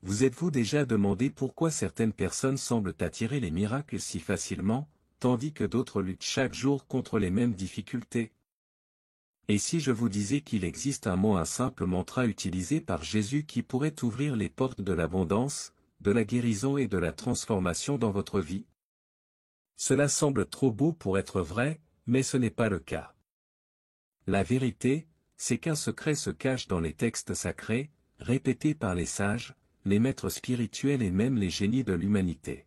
Vous êtes-vous déjà demandé pourquoi certaines personnes semblent attirer les miracles si facilement, tandis que d'autres luttent chaque jour contre les mêmes difficultés? Et si je vous disais qu'il existe un simple mantra utilisé par Jésus qui pourrait ouvrir les portes de l'abondance, de la guérison et de la transformation dans votre vie? Cela semble trop beau pour être vrai, mais ce n'est pas le cas. La vérité, c'est qu'un secret se cache dans les textes sacrés, répétés par les sages, les maîtres spirituels et même les génies de l'humanité.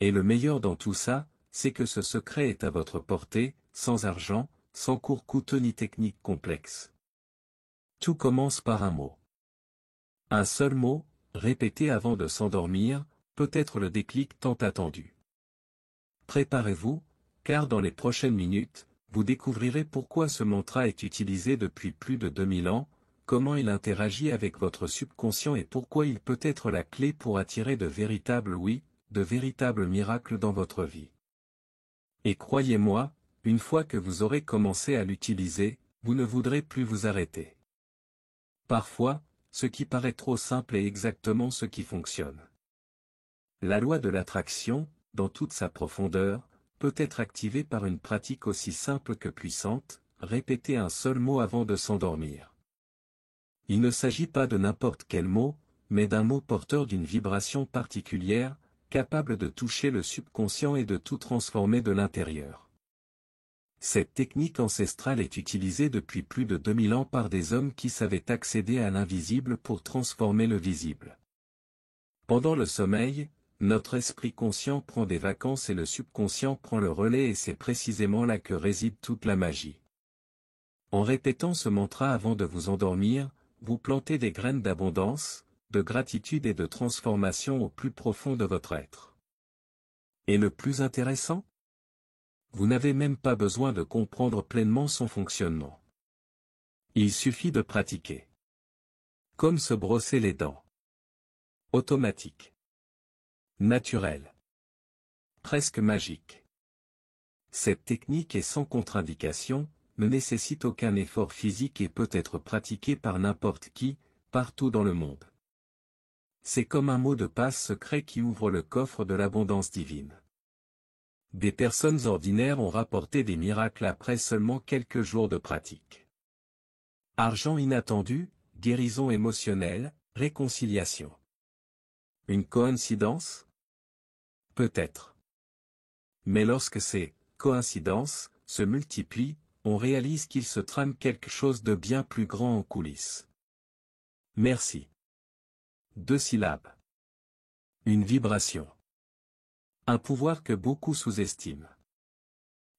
Et le meilleur dans tout ça, c'est que ce secret est à votre portée, sans argent, sans cours coûteux ni technique complexe. Tout commence par un mot. Un seul mot, répété avant de s'endormir, peut être le déclic tant attendu. Préparez-vous, car dans les prochaines minutes, vous découvrirez pourquoi ce mantra est utilisé depuis plus de 2000 ans, comment il interagit avec votre subconscient et pourquoi il peut être la clé pour attirer de véritables miracles dans votre vie. Et croyez-moi, une fois que vous aurez commencé à l'utiliser, vous ne voudrez plus vous arrêter. Parfois, ce qui paraît trop simple est exactement ce qui fonctionne. La loi de l'attraction, dans toute sa profondeur, peut être activée par une pratique aussi simple que puissante, répéter un seul mot avant de s'endormir. Il ne s'agit pas de n'importe quel mot, mais d'un mot porteur d'une vibration particulière, capable de toucher le subconscient et de tout transformer de l'intérieur. Cette technique ancestrale est utilisée depuis plus de 2000 ans par des hommes qui savaient accéder à l'invisible pour transformer le visible. Pendant le sommeil, notre esprit conscient prend des vacances et le subconscient prend le relais et c'est précisément là que réside toute la magie. En répétant ce mantra avant de vous endormir, vous plantez des graines d'abondance, de gratitude et de transformation au plus profond de votre être. Et le plus intéressant? Vous n'avez même pas besoin de comprendre pleinement son fonctionnement. Il suffit de pratiquer. Comme se brosser les dents. Automatique. Naturel. Presque magique. Cette technique est sans contre-indication, ne nécessite aucun effort physique et peut être pratiquée par n'importe qui, partout dans le monde. C'est comme un mot de passe secret qui ouvre le coffre de l'abondance divine. Des personnes ordinaires ont rapporté des miracles après seulement quelques jours de pratique. Argent inattendu, guérison émotionnelle, réconciliation. Une coïncidence? Peut-être. Mais lorsque ces coïncidences se multiplient, on réalise qu'il se trame quelque chose de bien plus grand en coulisses. Merci. 2 syllabes. Une vibration. Un pouvoir que beaucoup sous-estiment.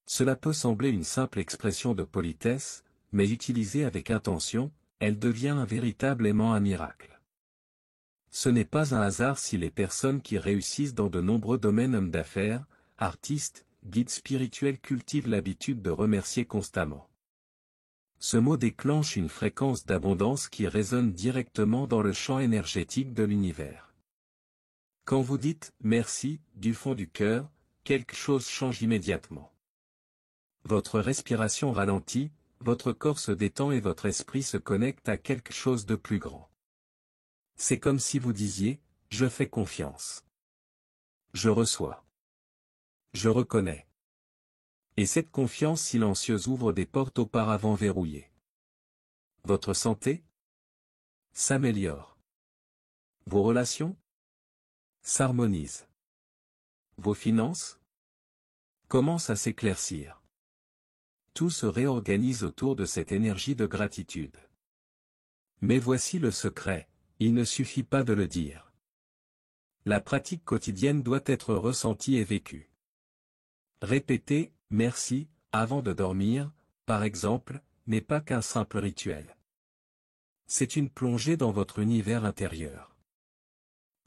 Cela peut sembler une simple expression de politesse, mais utilisée avec intention, elle devient un véritable aimant à miracle. Ce n'est pas un hasard si les personnes qui réussissent dans de nombreux domaines, hommes d'affaires, artistes, guides spirituels cultivent l'habitude de remercier constamment. Ce mot déclenche une fréquence d'abondance qui résonne directement dans le champ énergétique de l'univers. Quand vous dites « merci » du fond du cœur, quelque chose change immédiatement. Votre respiration ralentit, votre corps se détend et votre esprit se connecte à quelque chose de plus grand. C'est comme si vous disiez « je fais confiance. Je reçois. Je reconnais. » Et cette confiance silencieuse ouvre des portes auparavant verrouillées. Votre santé s'améliore. Vos relations s'harmonisent. Vos finances commencent à s'éclaircir. Tout se réorganise autour de cette énergie de gratitude. Mais voici le secret, il ne suffit pas de le dire. La pratique quotidienne doit être ressentie et vécue. Répéter « merci » avant de dormir, par exemple, n'est pas qu'un simple rituel. C'est une plongée dans votre univers intérieur.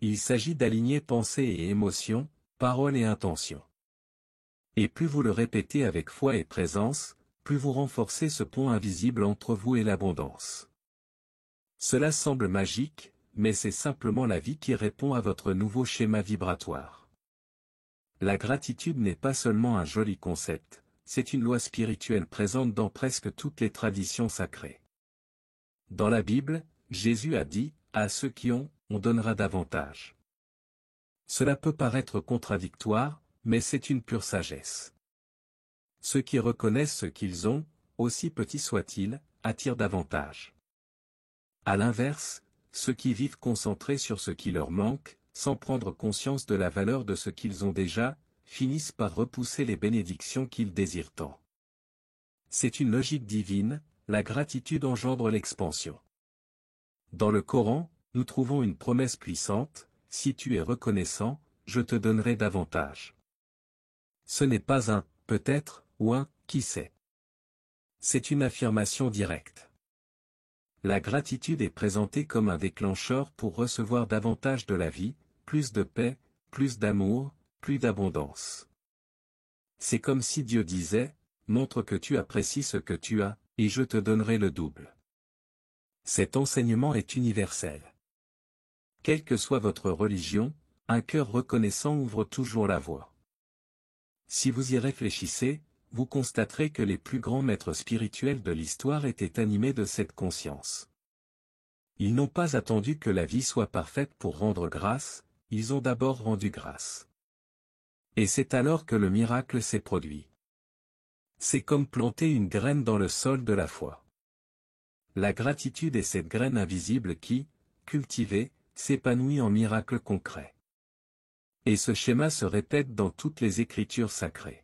Il s'agit d'aligner pensée et émotion, parole et intention. Et plus vous le répétez avec foi et présence, plus vous renforcez ce pont invisible entre vous et l'abondance. Cela semble magique, mais c'est simplement la vie qui répond à votre nouveau schéma vibratoire. La gratitude n'est pas seulement un joli concept, c'est une loi spirituelle présente dans presque toutes les traditions sacrées. Dans la Bible, Jésus a dit « À ceux qui ont, on donnera davantage. Cela peut paraître contradictoire, mais c'est une pure sagesse. Ceux qui reconnaissent ce qu'ils ont, aussi petits soient-ils, attirent davantage. À l'inverse, ceux qui vivent concentrés sur ce qui leur manque, sans prendre conscience de la valeur de ce qu'ils ont déjà, finissent par repousser les bénédictions qu'ils désirent tant. C'est une logique divine, la gratitude engendre l'expansion. Dans le Coran, nous trouvons une promesse puissante, si tu es reconnaissant, je te donnerai davantage. Ce n'est pas un « peut-être » ou un « qui sait ». C'est une affirmation directe. La gratitude est présentée comme un déclencheur pour recevoir davantage de la vie, plus de paix, plus d'amour, plus d'abondance. C'est comme si Dieu disait, montre que tu apprécies ce que tu as, et je te donnerai le double. Cet enseignement est universel. Quelle que soit votre religion, un cœur reconnaissant ouvre toujours la voie. Si vous y réfléchissez, vous constaterez que les plus grands maîtres spirituels de l'histoire étaient animés de cette conscience. Ils n'ont pas attendu que la vie soit parfaite pour rendre grâce, ils ont d'abord rendu grâce. Et c'est alors que le miracle s'est produit. C'est comme planter une graine dans le sol de la foi. La gratitude est cette graine invisible qui, cultivée, s'épanouit en miracles concrets. Et ce schéma se répète dans toutes les écritures sacrées.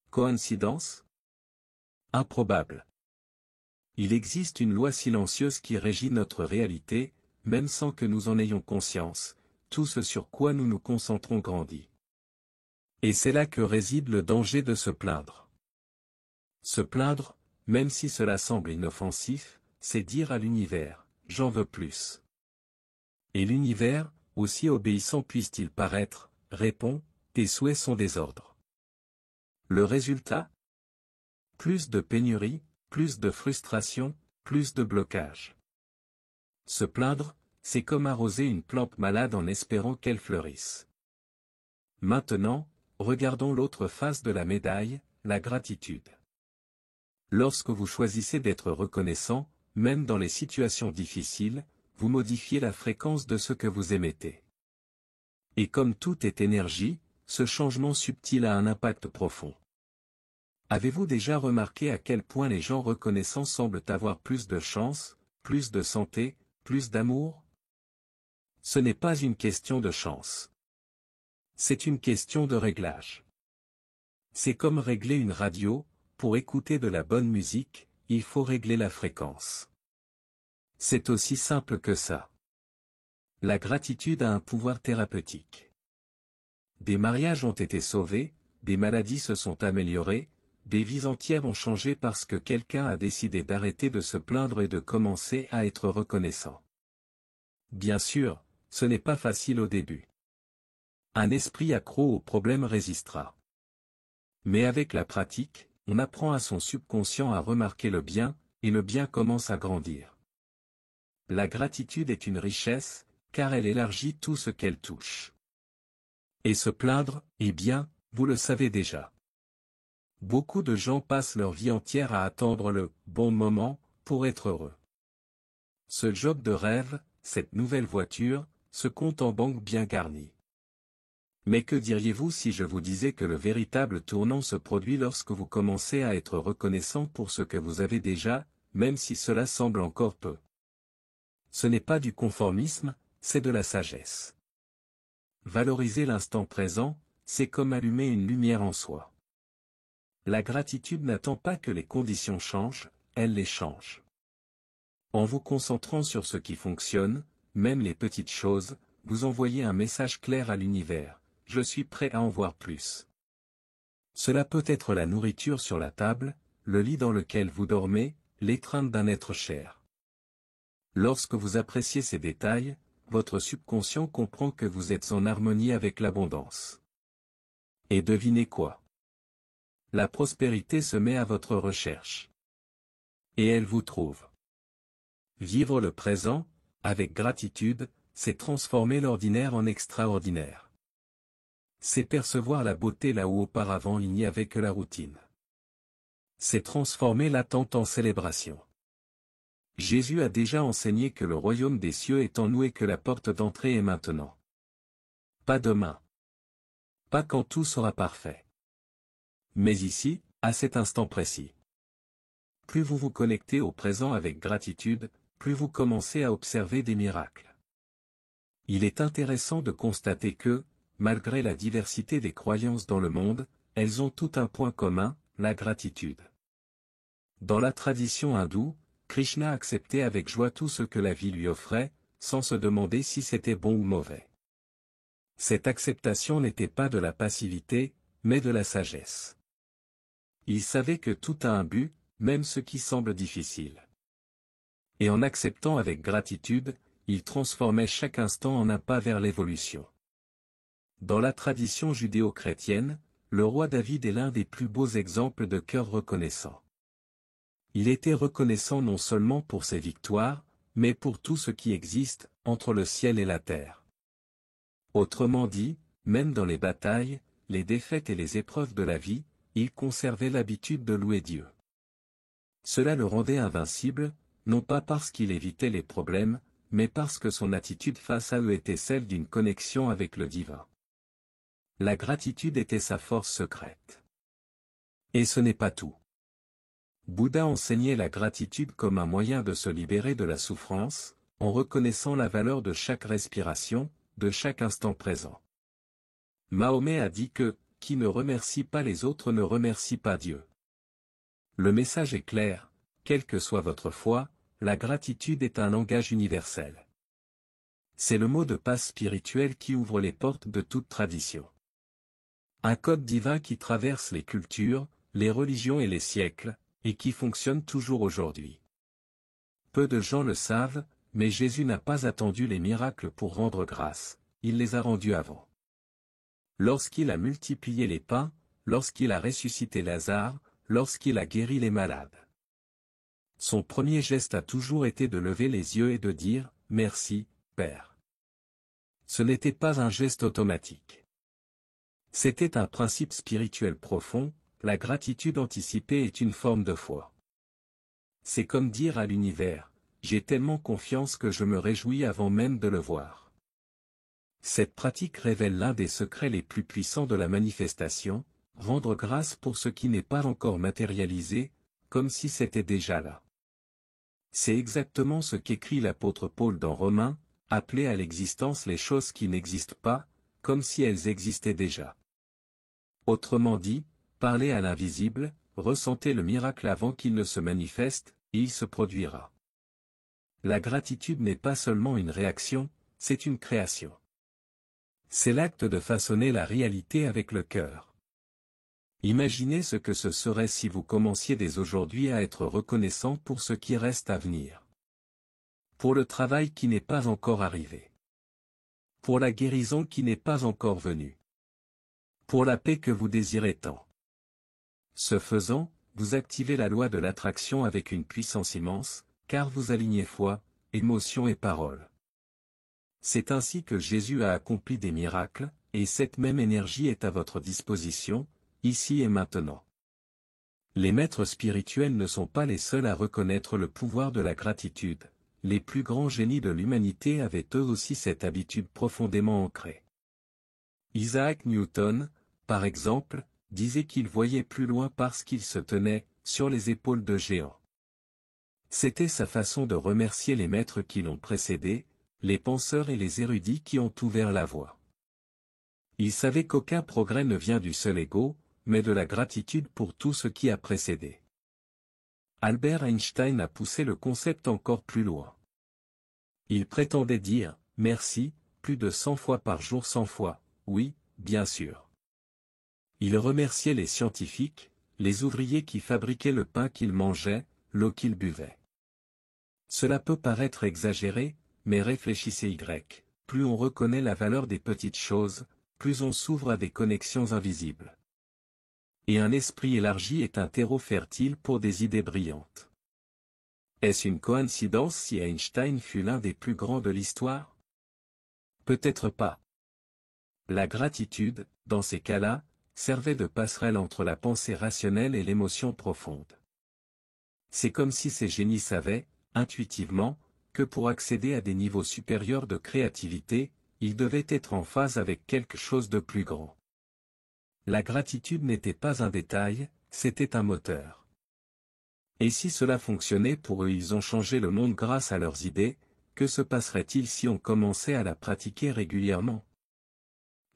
Coïncidence? Improbable. Il existe une loi silencieuse qui régit notre réalité, même sans que nous en ayons conscience, tout ce sur quoi nous nous concentrons grandit. Et c'est là que réside le danger de se plaindre. Se plaindre, même si cela semble inoffensif, c'est dire à l'univers, j'en veux plus. Et l'univers, aussi obéissant puisse-t-il paraître, répond, tes souhaits sont des ordres. Le résultat? Plus de pénurie, plus de frustration, plus de blocage. Se plaindre, c'est comme arroser une plante malade en espérant qu'elle fleurisse. Maintenant, regardons l'autre face de la médaille, la gratitude. Lorsque vous choisissez d'être reconnaissant, même dans les situations difficiles, vous modifiez la fréquence de ce que vous émettez. Et comme tout est énergie, ce changement subtil a un impact profond. Avez-vous déjà remarqué à quel point les gens reconnaissants semblent avoir plus de chance, plus de santé, plus d'amour? Ce n'est pas une question de chance. C'est une question de réglage. C'est comme régler une radio, pour écouter de la bonne musique, il faut régler la fréquence. C'est aussi simple que ça. La gratitude a un pouvoir thérapeutique. Des mariages ont été sauvés, des maladies se sont améliorées, des vies entières ont changé parce que quelqu'un a décidé d'arrêter de se plaindre et de commencer à être reconnaissant. Bien sûr, ce n'est pas facile au début. Un esprit accro au problème résistera. Mais avec la pratique, on apprend à son subconscient à remarquer le bien, et le bien commence à grandir. La gratitude est une richesse, car elle élargit tout ce qu'elle touche. Et se plaindre, eh bien, vous le savez déjà. Beaucoup de gens passent leur vie entière à attendre le « bon moment » pour être heureux. Ce job de rêve, cette nouvelle voiture, ce compte en banque bien garni. Mais que diriez-vous si je vous disais que le véritable tournant se produit lorsque vous commencez à être reconnaissant pour ce que vous avez déjà, même si cela semble encore peu? Ce n'est pas du conformisme, c'est de la sagesse. Valoriser l'instant présent, c'est comme allumer une lumière en soi. La gratitude n'attend pas que les conditions changent, elle les change. En vous concentrant sur ce qui fonctionne, même les petites choses, vous envoyez un message clair à l'univers. Je suis prêt à en voir plus. Cela peut être la nourriture sur la table, le lit dans lequel vous dormez, l'étreinte d'un être cher. Lorsque vous appréciez ces détails, votre subconscient comprend que vous êtes en harmonie avec l'abondance. Et devinez quoi? La prospérité se met à votre recherche. Et elle vous trouve. Vivre le présent, avec gratitude, c'est transformer l'ordinaire en extraordinaire. C'est percevoir la beauté là où auparavant il n'y avait que la routine. C'est transformer l'attente en célébration. Jésus a déjà enseigné que le royaume des cieux est en nous et que la porte d'entrée est maintenant. Pas demain. Pas quand tout sera parfait. Mais ici, à cet instant précis. Plus vous vous connectez au présent avec gratitude, plus vous commencez à observer des miracles. Il est intéressant de constater que, malgré la diversité des croyances dans le monde, elles ont tout un point commun, la gratitude. Dans la tradition hindoue, Krishna acceptait avec joie tout ce que la vie lui offrait, sans se demander si c'était bon ou mauvais. Cette acceptation n'était pas de la passivité, mais de la sagesse. Il savait que tout a un but, même ce qui semble difficile. Et en acceptant avec gratitude, il transformait chaque instant en un pas vers l'évolution. Dans la tradition judéo-chrétienne, le roi David est l'un des plus beaux exemples de cœur reconnaissant. Il était reconnaissant non seulement pour ses victoires, mais pour tout ce qui existe, entre le ciel et la terre. Autrement dit, même dans les batailles, les défaites et les épreuves de la vie, il conservait l'habitude de louer Dieu. Cela le rendait invincible, non pas parce qu'il évitait les problèmes, mais parce que son attitude face à eux était celle d'une connexion avec le divin. La gratitude était sa force secrète. Et ce n'est pas tout. Bouddha enseignait la gratitude comme un moyen de se libérer de la souffrance, en reconnaissant la valeur de chaque respiration, de chaque instant présent. Mahomet a dit que, qui ne remercie pas les autres ne remercie pas Dieu. Le message est clair, quelle que soit votre foi, la gratitude est un langage universel. C'est le mot de passe spirituel qui ouvre les portes de toute tradition. Un code divin qui traverse les cultures, les religions et les siècles, et qui fonctionne toujours aujourd'hui. Peu de gens le savent, mais Jésus n'a pas attendu les miracles pour rendre grâce, il les a rendus avant. Lorsqu'il a multiplié les pains, lorsqu'il a ressuscité Lazare, lorsqu'il a guéri les malades. Son premier geste a toujours été de lever les yeux et de dire « Merci, Père ». Ce n'était pas un geste automatique. C'était un principe spirituel profond, la gratitude anticipée est une forme de foi. C'est comme dire à l'univers « J'ai tellement confiance que je me réjouis avant même de le voir ». Cette pratique révèle l'un des secrets les plus puissants de la manifestation, rendre grâce pour ce qui n'est pas encore matérialisé, comme si c'était déjà là. C'est exactement ce qu'écrit l'apôtre Paul dans Romains, appeler à l'existence les choses qui n'existent pas, comme si elles existaient déjà. Autrement dit, parlez à l'invisible, ressentez le miracle avant qu'il ne se manifeste, et il se produira. La gratitude n'est pas seulement une réaction, c'est une création. C'est l'acte de façonner la réalité avec le cœur. Imaginez ce que ce serait si vous commenciez dès aujourd'hui à être reconnaissant pour ce qui reste à venir. Pour le travail qui n'est pas encore arrivé. Pour la guérison qui n'est pas encore venue. Pour la paix que vous désirez tant. Ce faisant, vous activez la loi de l'attraction avec une puissance immense, car vous alignez foi, émotion et parole. C'est ainsi que Jésus a accompli des miracles, et cette même énergie est à votre disposition, ici et maintenant. Les maîtres spirituels ne sont pas les seuls à reconnaître le pouvoir de la gratitude, les plus grands génies de l'humanité avaient eux aussi cette habitude profondément ancrée. Isaac Newton, par exemple, disait qu'il voyait plus loin parce qu'il se tenait sur les épaules de géants. C'était sa façon de remercier les maîtres qui l'ont précédé, les penseurs et les érudits qui ont ouvert la voie. Il savait qu'aucun progrès ne vient du seul ego, mais de la gratitude pour tout ce qui a précédé. Albert Einstein a poussé le concept encore plus loin. Il prétendait dire « merci » plus de 100 fois par jour 100 fois, oui, bien sûr. Il remerciait les scientifiques, les ouvriers qui fabriquaient le pain qu'ils mangeaient, l'eau qu'ils buvaient. Cela peut paraître exagéré, mais réfléchissez plus on reconnaît la valeur des petites choses, plus on s'ouvre à des connexions invisibles. Et un esprit élargi est un terreau fertile pour des idées brillantes. Est-ce une coïncidence si Einstein fut l'un des plus grands de l'histoire? Peut-être pas. La gratitude, dans ces cas-là, servait de passerelle entre la pensée rationnelle et l'émotion profonde. C'est comme si ces génies savaient, intuitivement, que pour accéder à des niveaux supérieurs de créativité, il devait être en phase avec quelque chose de plus grand. La gratitude n'était pas un détail, c'était un moteur. Et si cela fonctionnait pour eux, ils ont changé le monde grâce à leurs idées, que se passerait-il si on commençait à la pratiquer régulièrement?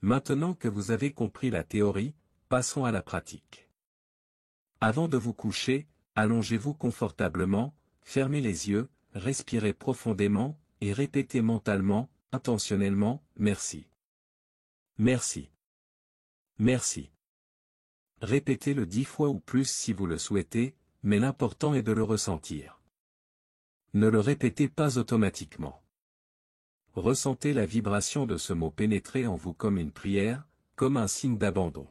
Maintenant que vous avez compris la théorie, passons à la pratique. Avant de vous coucher, allongez-vous confortablement, fermez les yeux, respirez profondément, et répétez mentalement, intentionnellement, merci. Merci. Merci. Répétez-le 10 fois ou plus si vous le souhaitez, mais l'important est de le ressentir. Ne le répétez pas automatiquement. Ressentez la vibration de ce mot pénétrer en vous comme une prière, comme un signe d'abandon.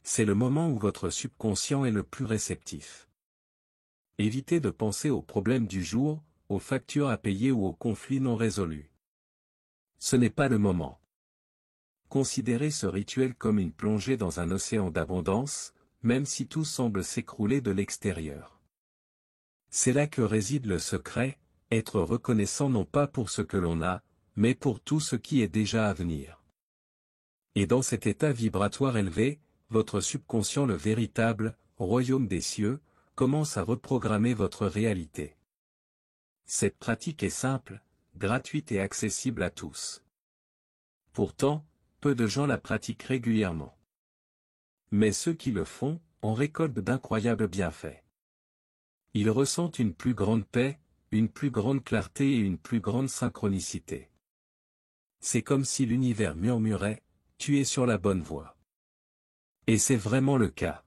C'est le moment où votre subconscient est le plus réceptif. Évitez de penser aux problèmes du jour, aux factures à payer ou aux conflits non résolus. Ce n'est pas le moment. Considérez ce rituel comme une plongée dans un océan d'abondance, même si tout semble s'écrouler de l'extérieur. C'est là que réside le secret, être reconnaissant non pas pour ce que l'on a, mais pour tout ce qui est déjà à venir. Et dans cet état vibratoire élevé, votre subconscient, le véritable royaume des cieux, commence à reprogrammer votre réalité. Cette pratique est simple, gratuite et accessible à tous. Pourtant, peu de gens la pratiquent régulièrement. Mais ceux qui le font, en récoltent d'incroyables bienfaits. Ils ressentent une plus grande paix, une plus grande clarté et une plus grande synchronicité. C'est comme si l'univers murmurait, « Tu es sur la bonne voie ». Et c'est vraiment le cas.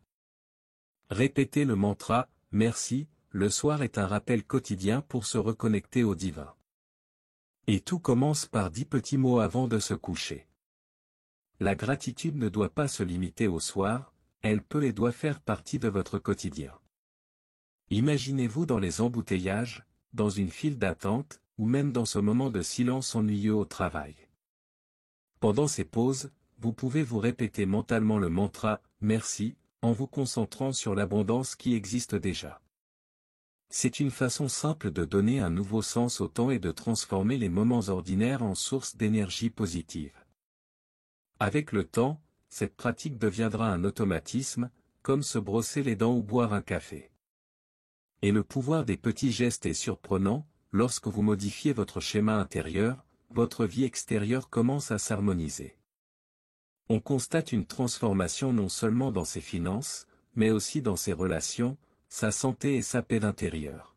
Répétez le mantra « Merci » le soir est un rappel quotidien pour se reconnecter au divin. Et tout commence par 10 petits mots avant de se coucher. La gratitude ne doit pas se limiter au soir, elle peut et doit faire partie de votre quotidien. Imaginez-vous dans les embouteillages, dans une file d'attente, ou même dans ce moment de silence ennuyeux au travail. Pendant ces pauses, vous pouvez vous répéter mentalement le mantra « Merci » en vous concentrant sur l'abondance qui existe déjà. C'est une façon simple de donner un nouveau sens au temps et de transformer les moments ordinaires en source d'énergie positive. Avec le temps, cette pratique deviendra un automatisme, comme se brosser les dents ou boire un café. Et le pouvoir des petits gestes est surprenant, lorsque vous modifiez votre schéma intérieur, votre vie extérieure commence à s'harmoniser. On constate une transformation non seulement dans ses finances, mais aussi dans ses relations, sa santé et sa paix intérieure.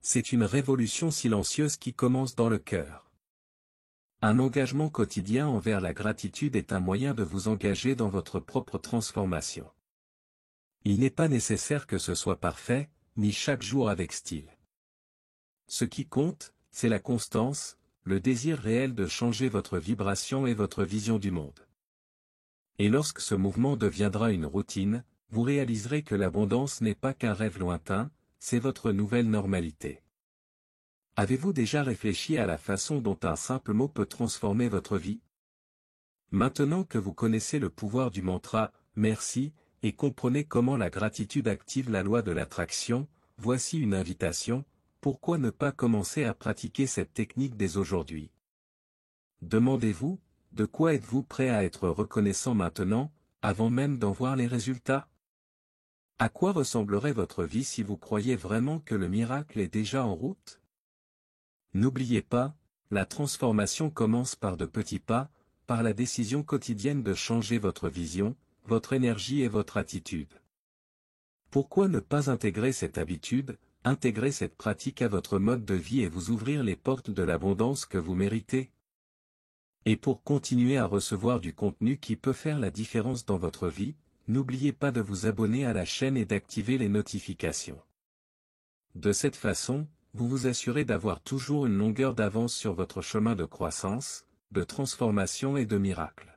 C'est une révolution silencieuse qui commence dans le cœur. Un engagement quotidien envers la gratitude est un moyen de vous engager dans votre propre transformation. Il n'est pas nécessaire que ce soit parfait, ni chaque jour avec style. Ce qui compte, c'est la constance, le désir réel de changer votre vibration et votre vision du monde. Et lorsque ce mouvement deviendra une routine, vous réaliserez que l'abondance n'est pas qu'un rêve lointain, c'est votre nouvelle normalité. Avez-vous déjà réfléchi à la façon dont un simple mot peut transformer votre vie? Maintenant que vous connaissez le pouvoir du mantra « Merci » et comprenez comment la gratitude active la loi de l'attraction, voici une invitation, pourquoi ne pas commencer à pratiquer cette technique dès aujourd'hui? Demandez-vous, de quoi êtes-vous prêt à être reconnaissant maintenant, avant même d'en voir les résultats? À quoi ressemblerait votre vie si vous croyez vraiment que le miracle est déjà en route? N'oubliez pas, la transformation commence par de petits pas, par la décision quotidienne de changer votre vision, votre énergie et votre attitude. Pourquoi ne pas intégrer cette habitude, intégrer cette pratique à votre mode de vie et vous ouvrir les portes de l'abondance que vous méritez? Et pour continuer à recevoir du contenu qui peut faire la différence dans votre vie, n'oubliez pas de vous abonner à la chaîne et d'activer les notifications. De cette façon, vous vous assurez d'avoir toujours une longueur d'avance sur votre chemin de croissance, de transformation et de miracle.